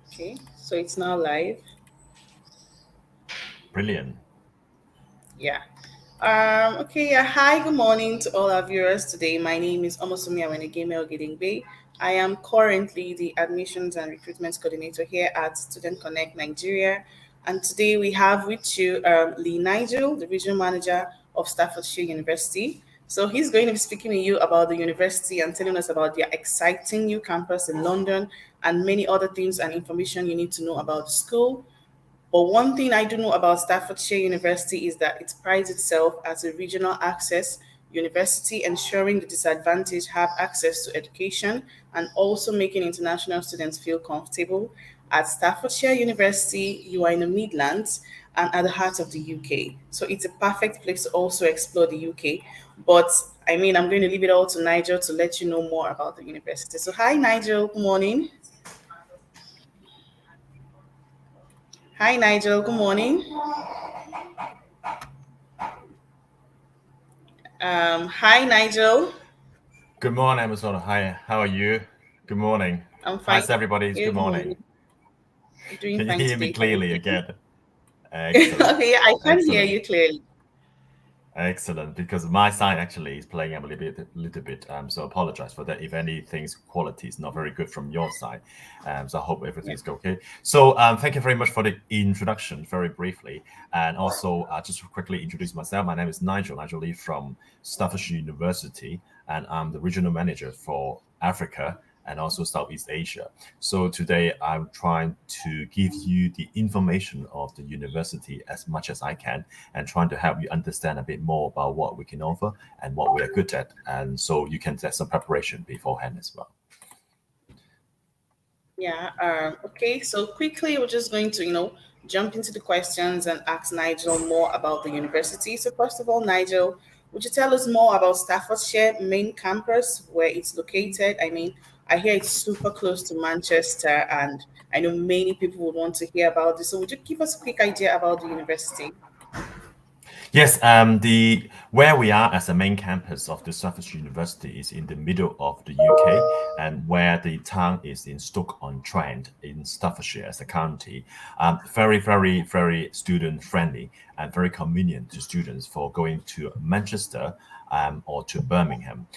Okay, so it's now live. Brilliant. Yeah. Okay, yeah. Hi, good morning to all our viewers today. My name is Omosumi Awenegeme Ogedengbe. I am currently the Admissions and Recruitment Coordinator here at Student Connect Nigeria. And today we have with you Lee Nigel, the Regional Manager of Staffordshire University. So he's going to be speaking to you about the university and telling us about their exciting new campus in London and many other things and information you need to know about the school. But one thing I do know about Staffordshire University is that it prides itself as a regional access university, ensuring the disadvantaged have access to education and also making international students feel comfortable. At Staffordshire University, you are in the Midlands and at the heart of the UK. So it's a perfect place to also explore the UK. But I mean, I'm going to leave it all to Nigel to let you know more about the university. So, hi, Nigel. Good morning. Hi, Nigel. Good morning. Hi, Nigel. Good morning, Amazon. Hi, how are you? Good morning. I'm Hi, fine. everybody. Yeah, Good good morning. morning. I'm doing Can you fine hear me today. Thank clearly you. again? Excellent. Okay, yeah, I can hear Excellent. you clearly. Excellent. Because my side actually is playing up a little bit. So apologize for that if anything's quality is not very good from your side. So I hope Yeah. everything's okay. So thank you very much for the introduction, very briefly. And also just to quickly introduce myself. My name is Nigel Lee from Staffordshire University, and I'm the regional manager for Africa and also Southeast Asia. So today I'm trying to give you the information of the university as much as I can and trying to help you understand a bit more about what we can offer and what we are good at. And so you can get some preparation beforehand as well. Yeah. Okay, so quickly, we're just going to, jump into the questions and ask Nigel more about the university. So, first of all, Nigel, would you tell us more about Staffordshire main campus, where it's located? I mean, I hear it's super close to Manchester, and I know many people would want to hear about this. So, would you give us a quick idea about the university? Yes, the where we are as the main campus of the Staffordshire University is in the middle of the UK, and where the town is in Stoke-on-Trent in Staffordshire as a county. Very, very, very student friendly and very convenient to students for going to Manchester or to Birmingham.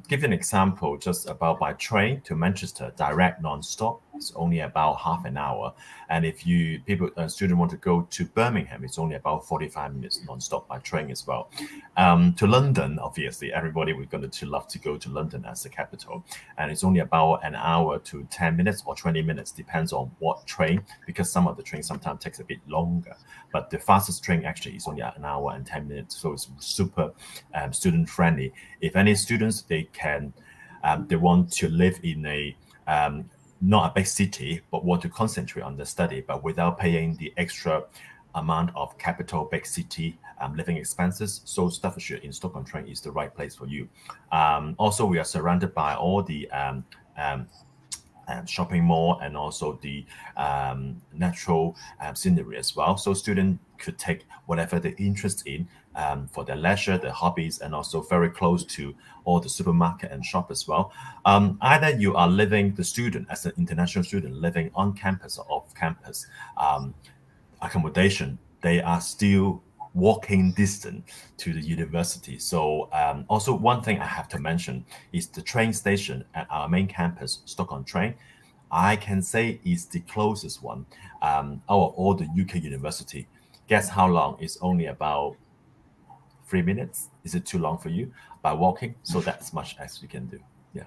Give you an example, just about by train to Manchester, direct non-stop, it's only about half an hour. And if you people a student want to go to Birmingham, it's only about 45 minutes non-stop by train as well. To London, obviously, everybody we're going to love to go to London as the capital, and it's only about an hour to 10 minutes or 20 minutes, depends on what train, because some of the trains sometimes takes a bit longer. But the fastest train actually is only an hour and 10 minutes, so it's super student friendly. If any students they want to live in a not a big city, but want to concentrate on the study, but without paying the extra amount of capital big city living expenses. So Staffordshire in Stoke-on-Trent is the right place for you. Also, we are surrounded by all the shopping mall and also the natural scenery as well. So students could take whatever they're interested in for their leisure, their hobbies, and also very close to all the supermarket and shop as well. Either you are living the student as an international student living on campus or off campus, accommodation, they are still walking distance to the university. So also one thing I have to mention is the train station at our main campus, Stoke-on-Trent. I can say is the closest one out of all the UK university. Guess how long? It's only about 3 minutes. Is it too long for you by walking? So that's much as you can do. Yeah.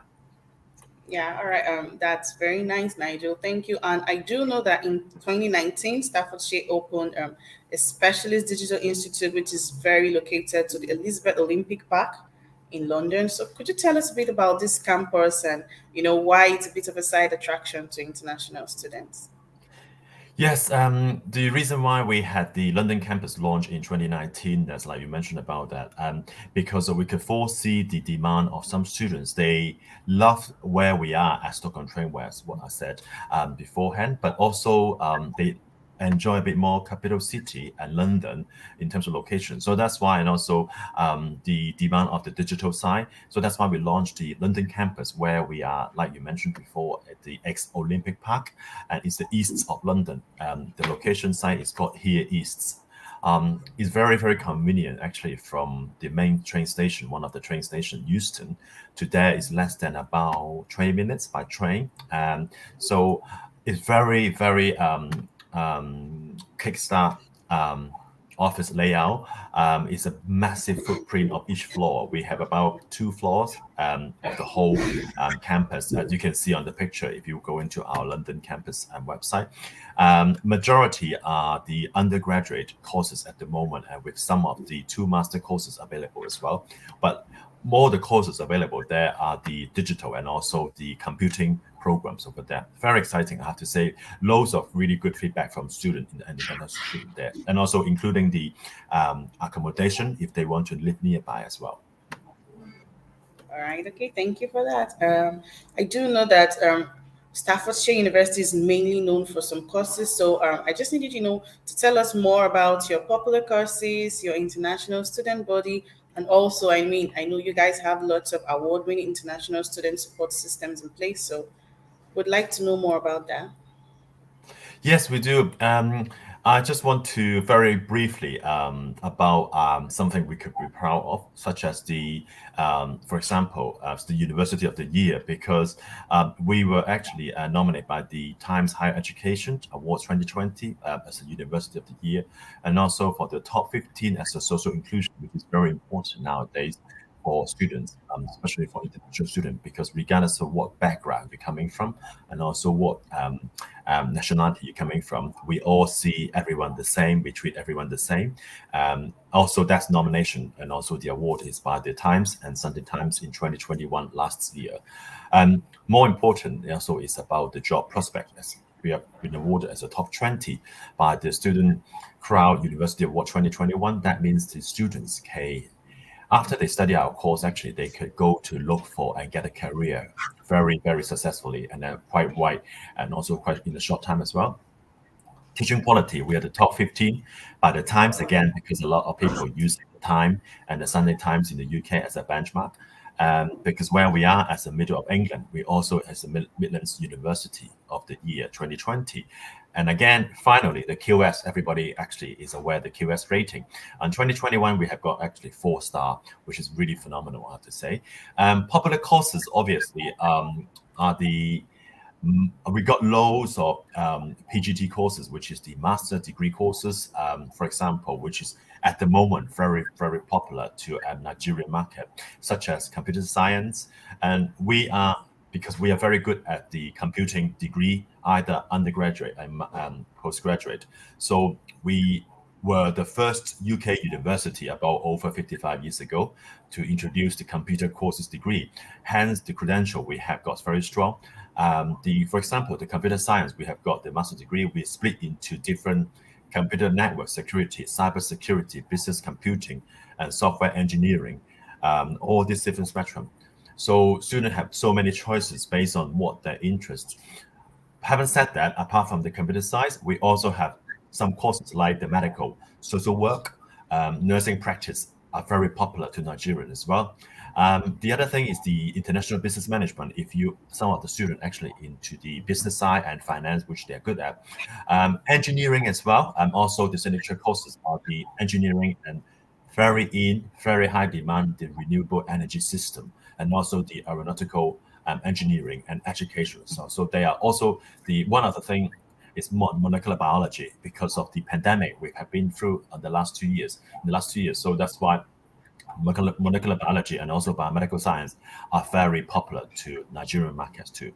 Yeah, all right. That's very nice, Nigel. Thank you. And I do know that in 2019, Staffordshire opened a specialist digital institute, which is very located to the Elizabeth Olympic Park in London. So, could you tell us a bit about this campus and why it's a bit of a side attraction to international students? Yes, the reason why we had the London campus launch in 2019, that's like you mentioned about that, because we could foresee the demand of some students. They love where we are at Stoke-on-Trent, where what I said beforehand, but also they enjoy a bit more capital city and London in terms of location. So that's why, and also the demand of the digital side. So that's why we launched the London campus, where we are, like you mentioned before, at the ex-Olympic Park, and it's the east of London. The location site is called Here East. It's very, very convenient actually from the main train station, one of the train station, Euston, to there is less than about 20 minutes by train. So it's very, very kickstart office layout. It's a massive footprint of each floor. We have about 2 floors of the whole campus, as you can see on the picture if you go into our London campus website. Majority are the undergraduate courses at the moment, and with some of the 2 master courses available as well. But more the courses available there are the digital and also the computing programs over there. Very exciting, I have to say. Loads of really good feedback from students and international students there, and also including the accommodation if they want to live nearby as well. All right. Okay. Thank you for that. I do know that Staffordshire University is mainly known for some courses. So I just needed to tell us more about your popular courses, your international student body, and also, I mean, I know you guys have lots of award-winning international student support systems in place. So would like to know more about that. Yes, we do. I just want to very briefly about something we could be proud of, such as for example, the University of the Year, because we were actually nominated by the Times Higher Education Awards 2020 as a University of the Year, and also for the top 15 as a social inclusion, which is very important nowadays for students, especially for international students, because regardless of what background you're coming from and also what nationality you're coming from, we all see everyone the same. We treat everyone the same. Also, that's nomination and also the award is by the Times and Sunday Times in 2021 last year. More important also is about the job prospect. As we have been awarded as a top 20 by the Student Crowd University Award 2021. That means the students can, after they study our course, actually they could go to look for and get a career very, very successfully and quite wide and also quite in a short time as well. Teaching quality, we are the top 15 by the Times again, because a lot of people use the Time and the Sunday Times in the UK as a benchmark. Because where we are as the middle of England, we also as the Midlands University of the year 2020. And again, finally, the QS, everybody actually is aware the QS rating. On 2021, we have got actually 4-star, which is really phenomenal, I have to say. Popular courses, obviously, are we got loads of PGT courses, which is the master degree courses, for example, which is at the moment very, very popular to a Nigerian market, such as computer science. And because we are very good at the computing degree, either undergraduate and postgraduate. So we were the first UK university about over 55 years ago to introduce the computer courses degree. Hence, the credential we have got very strong. For example, the computer science, we have got the master degree. We split into different computer network security, cyber security, business computing, and software engineering, all these different spectrum. So students have so many choices based on what their interests. Having said that, apart from the computer science, we also have some courses like the medical, social work, nursing practice are very popular to Nigerians as well. The other thing is the international business management. If some of the students actually into the business side and finance, which they're good at, engineering as well. Also, the signature courses are the engineering and very high demand, the renewable energy system, and also the aeronautical engineering and education. So they are also one of the thing is molecular biology, because of the pandemic we have been through in the last 2 years. So that's why molecular biology and also biomedical science are very popular to Nigerian markets too.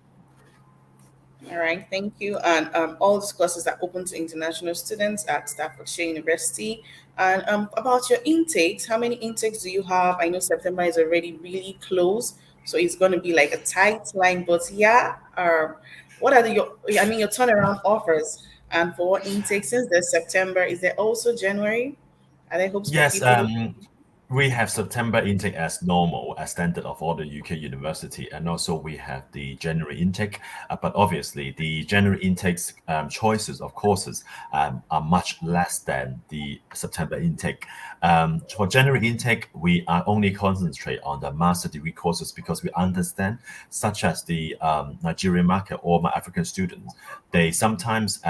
All right, thank you. And all these courses are open to international students at Staffordshire University. And about your intakes, how many intakes do you have? I know September is already really close, so it's going to be like a tight line. But yeah, what are your turnaround offers? And for what intake since there's September, is there also January? Are there hopes for Yes, people who? We have September intake as normal, as standard of all the UK university, and also we have the January intake. But obviously, the January intakes choices of courses are much less than the September intake. For January intake, we are only concentrate on the master degree courses because we understand, such as the Nigerian market or my African students, they sometimes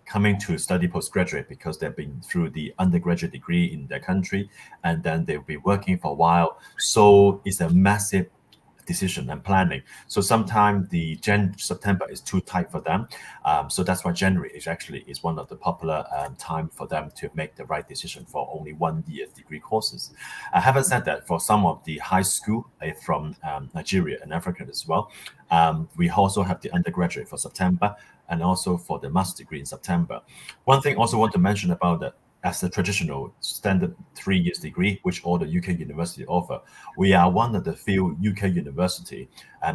coming to study postgraduate because they've been through the undergraduate degree in their country and then they'll be working for a while. So it's a massive decision and planning. So sometimes the September is too tight for them. So that's why January is one of the popular time for them to make the right decision for only 1 year degree courses. Having said that, for some of the high school from Nigeria and Africa as well, we also have the undergraduate for September and also for the master degree in September. One thing also want to mention about that, as a traditional standard 3 years degree, which all the UK university offer, we are one of the few UK university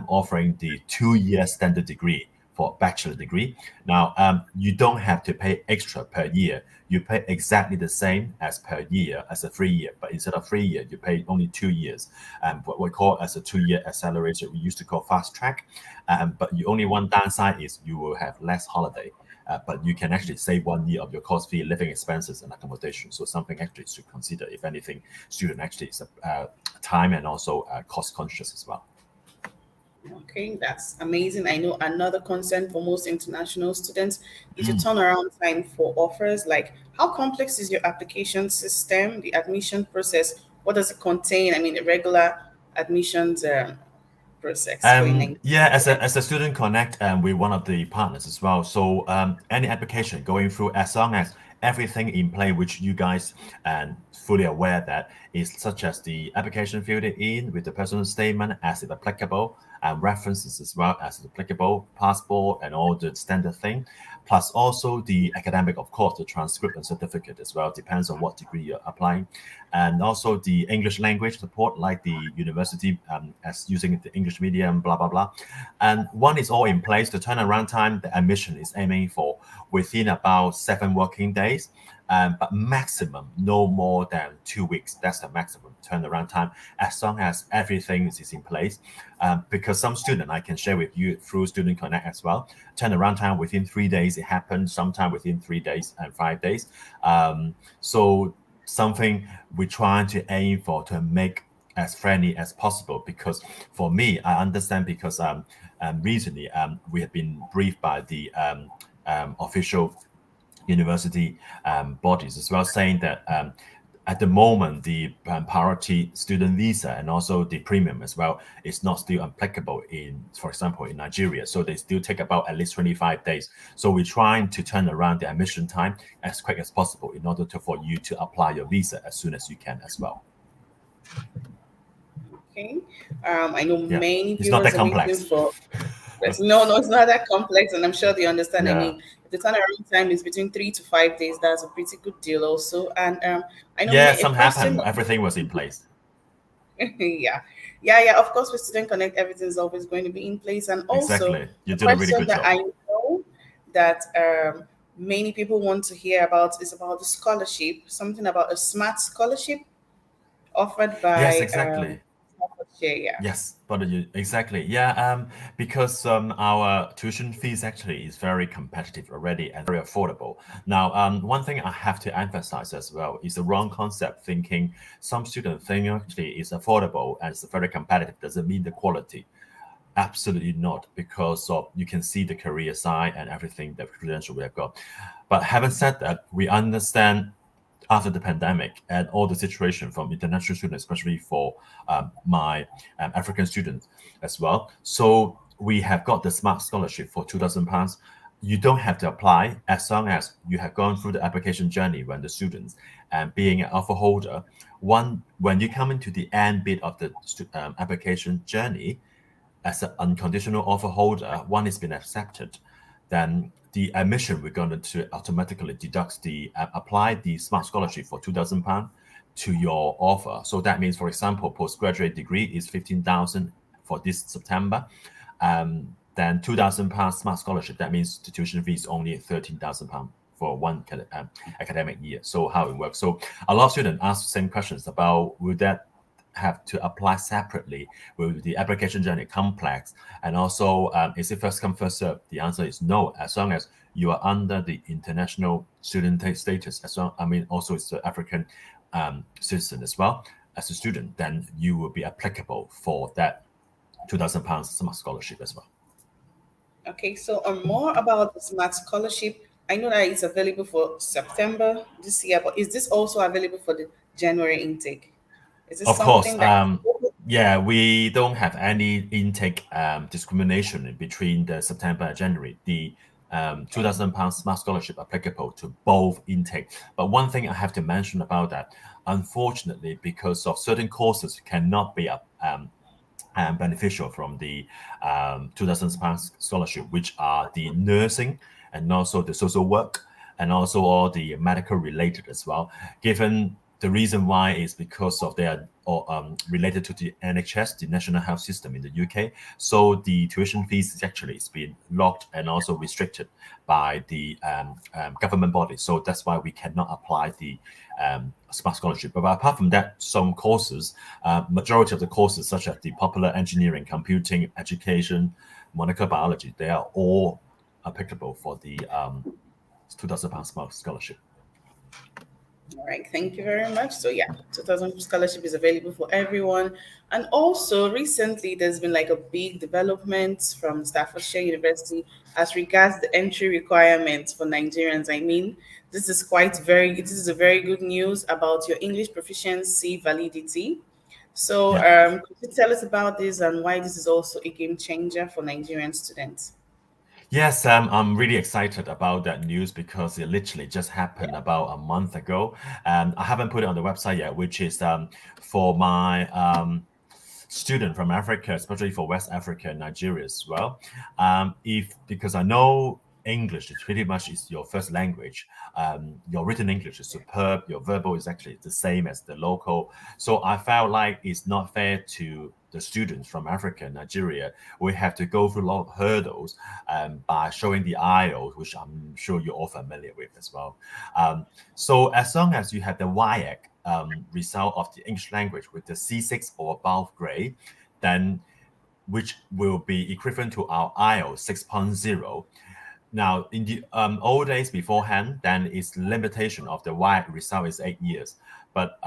offering the 2 year standard degree for bachelor degree. Now, you don't have to pay extra per year. You pay exactly the same as per year as a 3 year, but instead of 3 year, you pay only 2 years. What we call as a 2 year accelerator, we used to call fast track. But you only one downside is you will have less holiday. But you can actually save 1 year of your course fee, living expenses, and accommodation. So something actually to consider if anything, student actually is time and also cost conscious as well. Okay, that's amazing. I know another concern for most international students is your turnaround time for offers. Like, how complex is your application system, the admission process? What does it contain? I mean, the regular admissions process for in Yeah, as a student connect, we're one of the partners as well. So any application going through, as long as everything in play, which you guys fully aware that is such as the application filled in with the personal statement as if applicable, and references as well as applicable, passport and all the standard thing, plus also the academic, of course, the transcript and certificate as well, depends on what degree you're applying, and also the English language support, like the university as using the English medium, blah blah blah. And one is all in place. The turnaround time, the admission is aiming for within about 7 working days, but maximum no more than 2 weeks. That's the maximum turnaround time, as long as everything is in place. Because some student, I can share with you through Student Connect as well, turnaround time within 3 days, it happens sometime within 3 days and 5 days. So something we're trying to aim for to make as friendly as possible. Because for me, I understand because recently we have been briefed by the official university bodies as well, saying that at the moment the priority student visa and also the premium as well is not still applicable in, for example, in Nigeria. So they still take about at least 25 days. So we're trying to turn around the admission time as quick as possible in order for you to apply your visa as soon as you can as well. Okay. I know Yeah, many it's not viewers that are waiting complex. for. No, it's not that complex, and I'm sure they understand. I Yeah. mean, if the turnaround time is between 3 to 5 days, that's a pretty good deal, also. And I know Yeah, a some question. happened. Everything was in place. Yeah, yeah. Of course, with student connect, everything is always going to be in place, and also Exactly. You a did a really question good that job. I know that many people want to hear about is about the scholarship. Something about a smart scholarship offered Yes, by exactly. Staffordshire. Yeah. Yes, but you exactly. Yeah, because our tuition fees actually is very competitive already and very affordable. Now, one thing I have to emphasize as well is the wrong concept thinking. Some students think actually it's affordable and it's very competitive. Doesn't mean the quality. Absolutely not, because of you can see the career side and everything the credential we have got. But having said that, we understand after the pandemic and all the situation from international students, especially for my African students as well. So we have got the Smart Scholarship for £2,000. You don't have to apply as long as you have gone through the application journey when the students and being an offer holder. When you come into the end bit of the application journey, as an unconditional offer holder, one has been accepted, then the admission we're going to automatically deduct the apply the smart scholarship for £2,000 to your offer. So that means, for example, postgraduate degree is 15,000 for this September. Then £2,000 smart scholarship. That means the tuition fee is only £13,000 for one academic year. So how it works. So a lot of students ask the same questions about will that have to apply separately? Will the application journey complex? And also, is it first come, first serve? The answer is no, as long as you are under the international student status, as well, I mean, also it's the African citizen as well as a student, then you will be applicable for that £2,000 summer scholarship as well. Okay, so more about the Smart Scholarship. I know that it's available for September this year, but is this also available for the January intake? Is this Of course, something that? yeah, we don't have any intake discrimination in between the September and January. The £2,000 Smart Scholarship applicable to both intake. But one thing I have to mention about that, unfortunately, because of certain courses cannot be beneficial from the £2,000 scholarship, which are the nursing and also the social work and also all the medical related as well. Given the reason why is because of they are related to the NHS, the National Health System in the UK. So the tuition fees is actually is being locked and also restricted by the government body. So that's why we cannot apply the Smart Scholarship. But apart from that, some courses, majority of the courses such as the popular engineering, computing, education, molecular biology, they are all applicable for the £2,000 Smart Scholarship. All right, thank you very much. So yeah, 2000 scholarship is available for everyone. And also recently there's been like a big development from Staffordshire University as regards the entry requirements for Nigerians. I mean, this is a very good news about your English proficiency validity. So Yeah. could you tell us about this and why this is also a game changer for Nigerian students? Yes, I'm really excited about that news because it literally just happened about a month ago. I haven't put it on the website yet, which is for my student from Africa, especially for West Africa and Nigeria as well. If because I know English is pretty much is your first language, your written English is superb. Your verbal is actually the same as the local. So I felt like it's not fair to the students from Africa and Nigeria. We have to go through a lot of hurdles by showing the IELTS, which I'm sure you're all familiar with as well. So as long as you have the WIAC result of the English language with the C6 or above grade, then which will be equivalent to our IELTS 6.0. Now, in the old days beforehand, then its limitation of the WIAC result is 8 years. But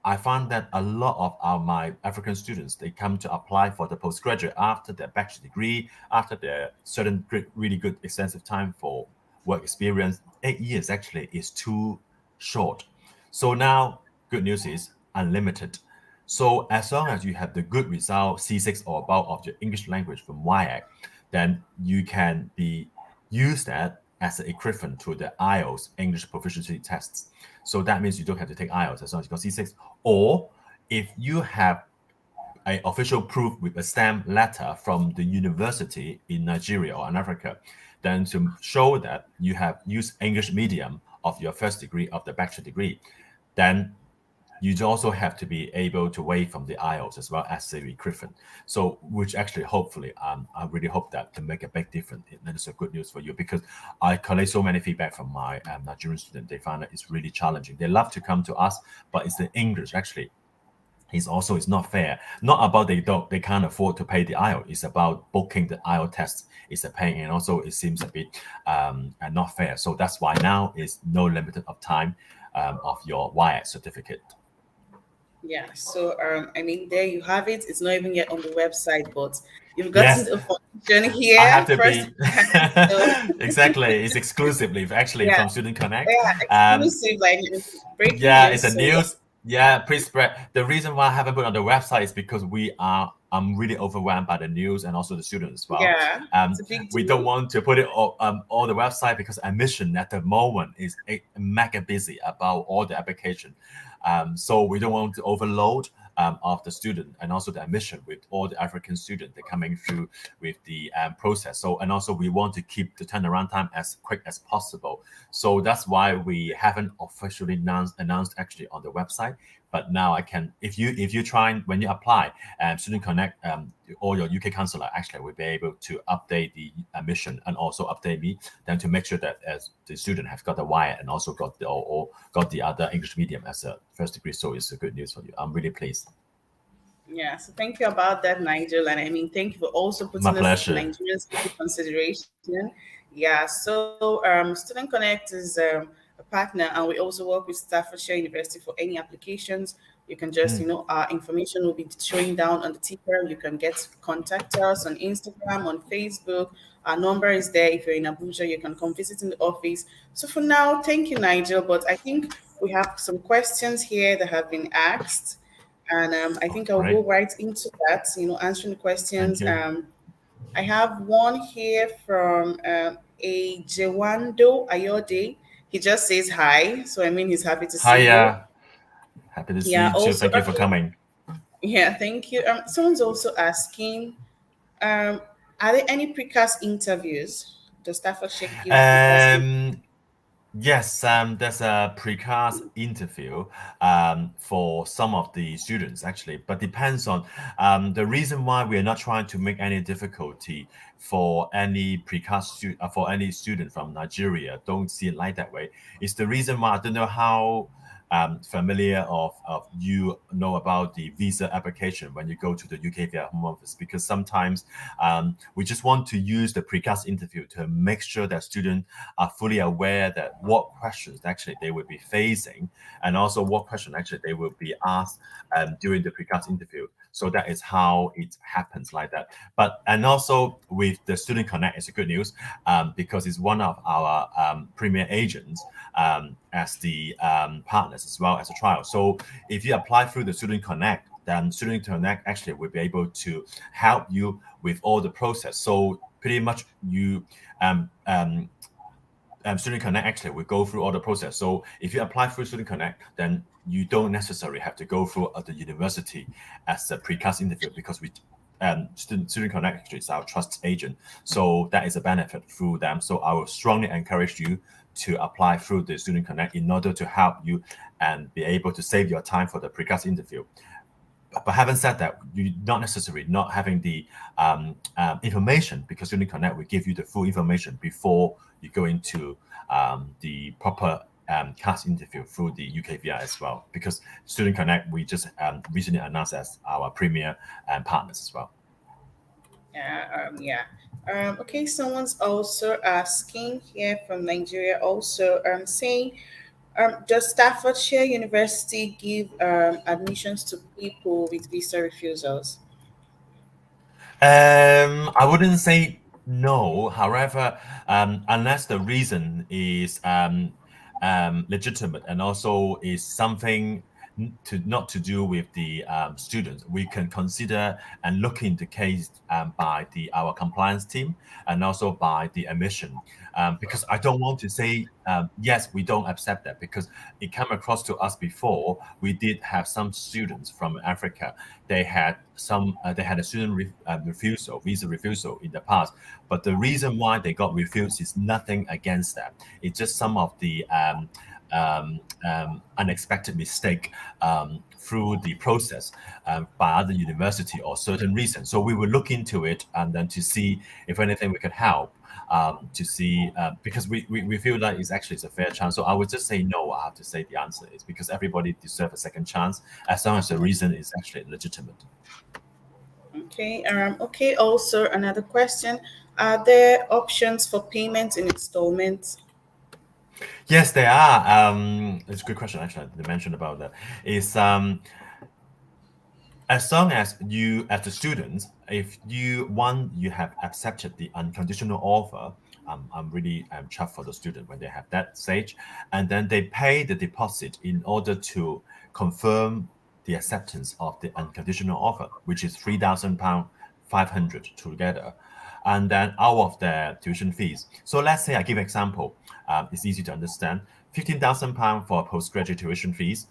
I found that a lot of my African students, they come to apply for the postgraduate after their bachelor degree, after their certain really good extensive time for work experience. 8 years actually is too short. So now, good news is unlimited. So as long as you have the good result, C6 or above of your English language from WIAC, then you can be use that as an equivalent to the IELTS English proficiency tests. So that means you don't have to take IELTS as long as you got C6. Or if you have an official proof with a stamp letter from the university in Nigeria or in Africa, then to show that you have used English medium of your first degree of the bachelor degree, then you also have to be able to waive from the IELTS as well as the equivalent. So, which actually, hopefully, I really hope that to make a big difference. And it's a good news for you because I collect so many feedback from my Nigerian students. They find that it's really challenging. They love to come to us, but it's the English actually. It's not fair. Not about they can't afford to pay the IELTS. It's about booking the IELTS test. It's a pain, and also it seems a bit not fair. So that's why now is no limit of time of your WIAC certificate. Yeah, so I mean, there you have it. It's not even yet on the website, but you've gotten Yes, the information I have here to first be hand. So exactly. It's exclusively actually yeah, from Student Connect. yeah, exclusive, like breaking Yeah, it's a news. So yeah, news. Yeah, please spread. The reason why I haven't put on the website is because I'm really overwhelmed by the news and also the students as well. yeah, it's a big We don't deal. want to put it all the website because admission at the moment is mega busy about all the application. So we don't want to overload of the student and also the admission with all the African students that coming through with the process. So and also we want to keep the turnaround time as quick as possible. So that's why we haven't officially announced actually on the website. But now I can, if you try when you apply Student Connect, or your UK counselor actually will be able to update the admission and also update me, then to make sure that as the student has got the wire and also got the or got the other English medium as a first degree. So it's a good news for you. I'm really pleased. Yeah, so thank you about that, Nigel. And I mean, thank you for also My putting us pleasure. Nigerians into consideration. Yeah, so Student Connect is a partner, and we also work with Staffordshire University for any applications. You can just, our information will be showing down on the ticker. You can get contact us on Instagram, on Facebook. Our number is there. If you're in Abuja, you can come visit in the office. So for now, thank you, Nigel. But I think we have some questions here that have been asked. And I think All I'll right. go right into that, answering the Thank questions. you. I have one here from a Jewando Ayode. He just says hi. So, I mean, he's happy to see you. Hiya. Happy to see Yeah, you too. also, Thank you for coming. yeah, thank you. Someone's also asking, um, are there any precast interviews? Does Staffordshire give precast interviews? Um, Yes, there's a precast interview for some of the students actually, but depends on the reason why we are not trying to make any difficulty for any for any student from Nigeria. Don't see it like that way. It's the reason why I don't know how familiar of you know about the visa application when you go to the UK via Home Office, because sometimes we just want to use the precast interview to make sure that students are fully aware that what questions actually they will be facing, and also what question actually they will be asked during the precast interview. So that is how it happens like that. But and also with the Student Connect, it's a good news because it's one of our premier agents as the partners as well as a trial. So if you apply through the Student Connect, then Student Connect actually will be able to help you with all the process. So pretty much you Student Connect actually will go through all the process. So if you apply through Student Connect, then you don't necessarily have to go through the university as a precast interview, because we Student Connect actually is our trust agent. So that is a benefit through them. So I will strongly encourage you to apply through the Student Connect in order to help you and be able to save your time for the precast interview. But having said that, you not necessarily not having the information, because Student Connect will give you the full information before you go into the proper cast interview through the UKVI as well. Because Student Connect, we just recently announced as our premier partners as well. Yeah. Okay, someone's also asking here from Nigeria, also saying, does Staffordshire University give admissions to people with visa refusals? I wouldn't say no. However, unless the reason is legitimate and also is something to not to do with the students, we can consider and look into case by the our compliance team and also by the admission. Because I don't want to say yes, we don't accept that, because it came across to us before. We did have some students from Africa. They had a refusal, visa refusal in the past, but the reason why they got refused is nothing against that. It's just some of the unexpected mistake through the process by other university or certain reasons. So we will look into it and then to see if anything we could help to see because we feel that it's a fair chance. So I would just say no. I have to say the answer is because everybody deserves a second chance as long as the reason is actually legitimate. Okay. Okay. Also, another question: are there options for payment in installments? Yes, there are. It's a good question actually. They mentioned about that. Is as long as you, as the student, if you have accepted the unconditional offer, I'm really chuffed for the student when they have that stage, and then they pay the deposit in order to confirm the acceptance of the unconditional offer, which is £3,000, 500 together, and then out of their tuition fees. So let's say I give example, it's easy to understand. £15,000 for postgraduate tuition fees,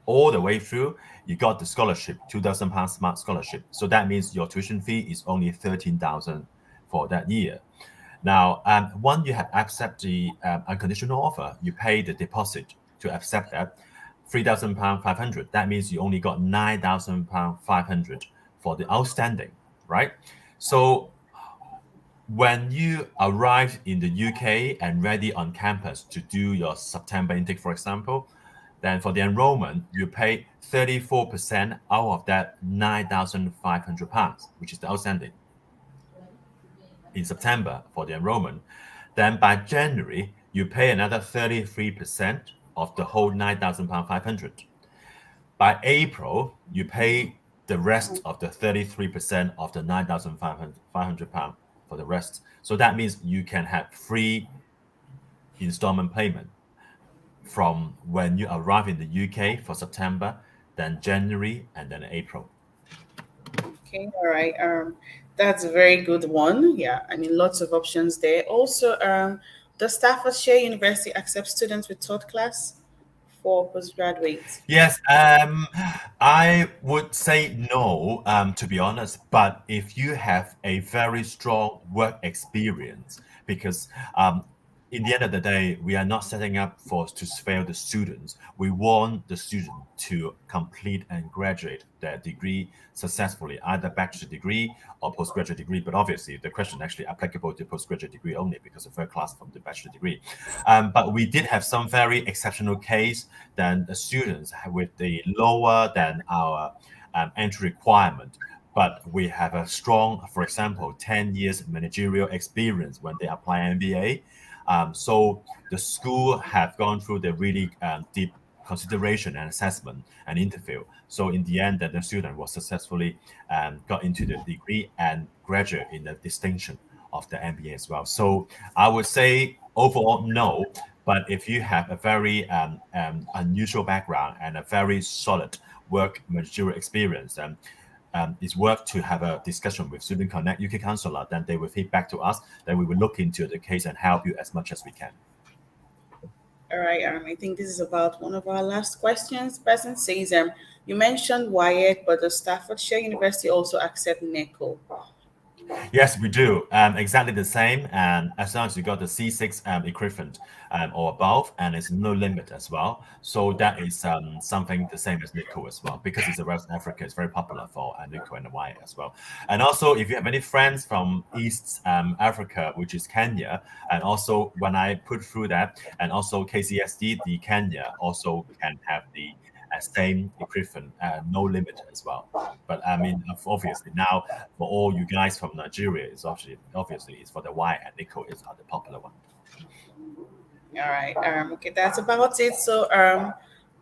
all the way through, you got the scholarship, £2,000 smart scholarship. So that means your tuition fee is only 13,000 for that year. Now, once you have accept the unconditional offer, you pay the deposit to accept that. £3,500. That means you only got £9,500 for the outstanding, right? So when you arrive in the UK and ready on campus to do your September intake, for example, then for the enrollment, you pay 34% out of that £9,500, which is the outstanding in September for the enrollment. Then by January, you pay another 33% of the whole £9,500. By April, you pay the rest of the 33% of the £9,500 for the rest. So that means you can have free installment payment from when you arrive in the UK for September, then January, and then April. Okay, all right. That's a very good one. Yeah, I mean, lots of options there. Also, does Staffordshire University accept students with third class for postgraduate? Yes, I would say no, to be honest. But if you have a very strong work experience, because in the end of the day, we are not setting up for to fail the students. We want the student to complete and graduate their degree successfully, either bachelor degree or postgraduate degree. But obviously, the question actually applicable to postgraduate degree only because of third class from the bachelor degree. But we did have some very exceptional case than the students with the lower than our entry requirement. But we have a strong, for example, 10 years managerial experience when they apply MBA. So the school have gone through the really deep consideration and assessment and interview. So in the end, that the student was successfully got into the degree and graduate in the distinction of the MBA as well. So I would say overall no, but if you have a very unusual background and a very solid work managerial experience, it's worth to have a discussion with Student Connect UK counselor. Then they will feedback to us. Then we will look into the case and help you as much as we can. All right, I think this is about one of our last questions. Person says, you mentioned Wyatt, but does Staffordshire University also accept NECO? Yes, we do. Exactly the same. And as long as you got the C6 equivalent or above, and it's no limit as well. So that is something the same as NICO as well, because it's a West Africa. It's very popular for NICO and Y as well. And also, if you have any friends from East Africa, which is Kenya, and also when I put through that, and also KCSD, the Kenya also can have the same equivalent, no limit as well. But I mean, obviously now for all you guys from Nigeria, it's obviously it's for the Y and Nico is the popular one. All right. Okay, that's about it. So,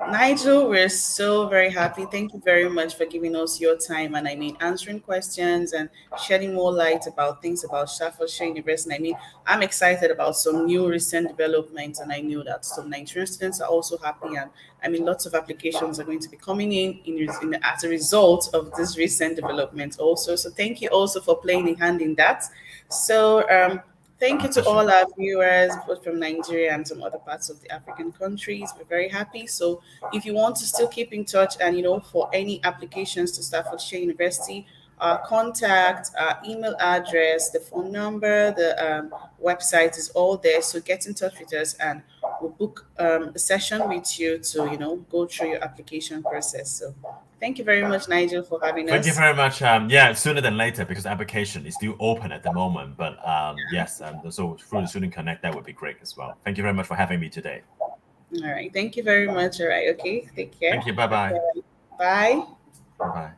Nigel, we're so very happy. Thank you very much for giving us your time and I mean answering questions and shedding more light about things about Staffordshire University. I mean, I'm excited about some new recent developments, and I knew that some Nigerian students are also happy. And I mean, lots of applications are going to be coming in as a result of this recent development also. So, thank you also for playing a hand in that. So, thank My you to pleasure. all our viewers, both from Nigeria and some other parts of the African countries. We're very happy. So, if you want to still keep in touch and, for any applications to Staffordshire University, our contact, our email address, the phone number, the website is all there. So, get in touch with us and we'll book a session with you to, go through your application process. So, thank you very much, Nigel, for having Thank you us. very much. Yeah, sooner than later because application is still open at the moment. But yes, so through the Student Connect, that would be great as well. Thank you very much for having me today. All right. Thank you very much. All right. Okay. Take care. Thank you. Bye bye. Okay. Bye. Bye bye.